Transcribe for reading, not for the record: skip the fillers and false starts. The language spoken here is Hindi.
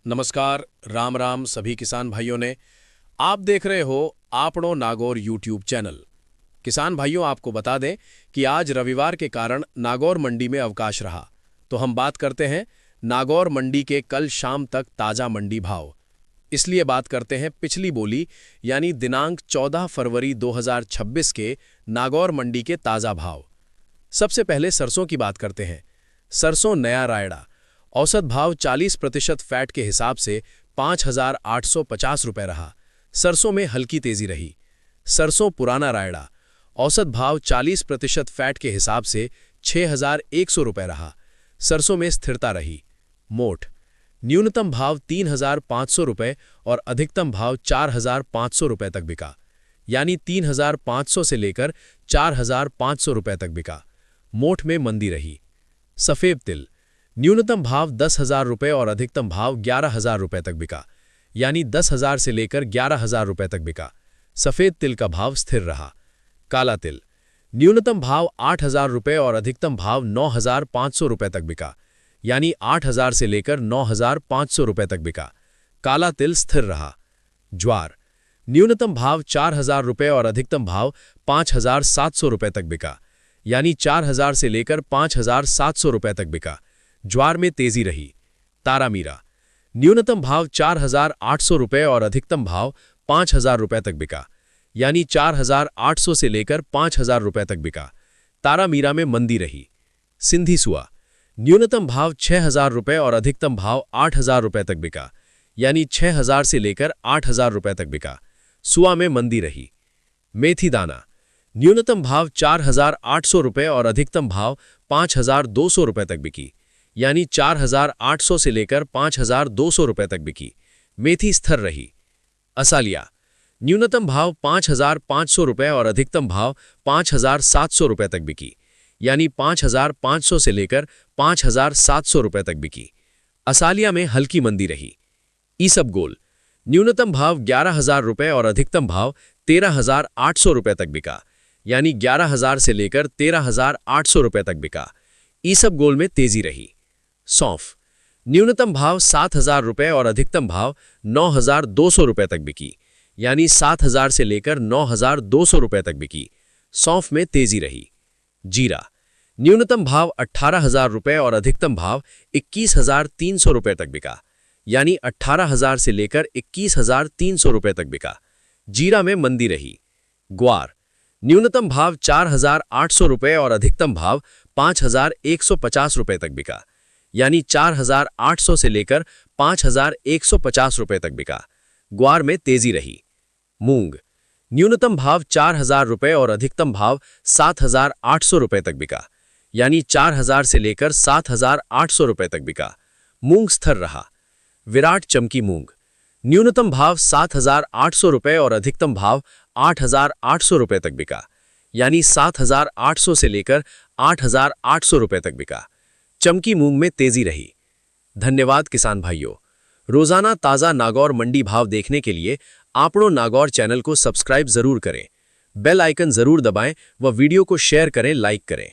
नमस्कार, राम राम सभी किसान भाइयों ने। आप देख रहे हो आपनो नागौर यूट्यूब चैनल। किसान भाइयों, आपको बता दें कि आज रविवार के कारण नागौर मंडी में अवकाश रहा, तो हम बात करते हैं नागौर मंडी के कल शाम तक ताजा मंडी भाव। इसलिए बात करते हैं पिछली बोली यानी दिनांक 14 फरवरी 2026 के नागौर मंडी के ताजा भाव। सबसे पहले सरसों की बात करते हैं। सरसों नया रायडा औसत भाव 40% फैट के हिसाब से 5,850 रुपये रहा। सरसों में हल्की तेजी रही। सरसों पुराना रायडा औसत भाव 40% फैट के हिसाब से 6,100 रुपये रहा। सरसों में स्थिरता रही। मोठ न्यूनतम भाव 3,500 रुपये और अधिकतम भाव 4,500 रुपये तक बिका, यानी 3,500 से लेकर 4,500 रुपये तक बिका। मोठ में मंदी रही। सफेद तिल न्यूनतम भाव 10,000 रुपये और अधिकतम भाव 11,000 रुपये तक बिका, यानी 10,000 से लेकर 11,000 रुपये तक बिका। सफेद तिल का भाव स्थिर रहा। काला तिल न्यूनतम भाव 8,000 रुपये और अधिकतम भाव 9,500 रुपये तक बिका, यानी 8,000 से लेकर 9,500 रुपये तक बिका। काला तिल स्थिर रहा। ज्वार न्यूनतम भाव 4,000 रुपये और अधिकतम भाव 5,700 रुपये तक बिका, यानी 4,000 से लेकर 5,700 रुपये तक बिका। ज्वार में तेजी रही। तारा मीरा न्यूनतम भाव 4,800 रुपये और अधिकतम भाव 5,000 रुपये तक बिका, यानी 4,800 से लेकर 5,000 रुपये तक बिका। तारा मीरा में मंदी रही। सिंधी सुआ न्यूनतम भाव 6,000 रुपये और अधिकतम भाव 8,000 रुपये तक बिका, यानी 6,000 से लेकर 8,000 रुपये तक बिका। सुआ में मंदी रही। मेथी दाना न्यूनतम भाव 4,800 रुपये और अधिकतम भाव 5,200 रुपये तक बिकी, यानी 4,800 से लेकर 5,200 रुपये तक बिकी। मेथी स्थिर रही। असालिया न्यूनतम भाव 5,500 रुपये और अधिकतम भाव 5,700 रुपये तक बिकी, यानी 5,500 से लेकर 5,700 रुपये तक बिकी। असालिया में हल्की मंदी रही। ईसबगोल न्यूनतम भाव 11,000 रुपये और अधिकतम भाव 13,800 रुपये तक बिका, यानी 11,000 से लेकर 13,800 रुपये तक बिका। ईसबगोल में तेजी रही। सौंफ न्यूनतम भाव 7,000 रुपये और अधिकतम भाव 9,200 रुपये तक बिकी, यानी 7,000 से लेकर 9,200 रुपये तक बिकी। सौंफ में तेजी रही। जीरा न्यूनतम भाव 18,000 रुपये और अधिकतम भाव 21,300 रुपये तक बिका, यानी 18,000 से लेकर 21,300 रुपये तक बिका। जीरा में मंदी रही। ग्वार न्यूनतम भाव 4,800 रुपये और अधिकतम भाव 5,150 रुपये तक बिका, यानी 4,800 से लेकर 5,150 रुपये तक बिका। ग्वार में तेजी रही। मूंग न्यूनतम भाव 4,000 रुपये और अधिकतम भाव 7,800 रुपये तक बिका, यानी 4,000 से लेकर 7,800 रुपये तक बिका। मूंग स्थिर रहा। विराट चमकी मूंग न्यूनतम भाव 7,800 रुपये और अधिकतम भाव 8,800 रुपये तक बिका, यानी 7,800 से लेकर 8,800 रुपये तक बिका। चमकी मूंग में तेजी रही। धन्यवाद किसान भाइयों। रोजाना ताज़ा नागौर मंडी भाव देखने के लिए आपनो नागौर चैनल को सब्सक्राइब जरूर करें, बेल आइकन जरूर दबाएं व वीडियो को शेयर करें, लाइक करें।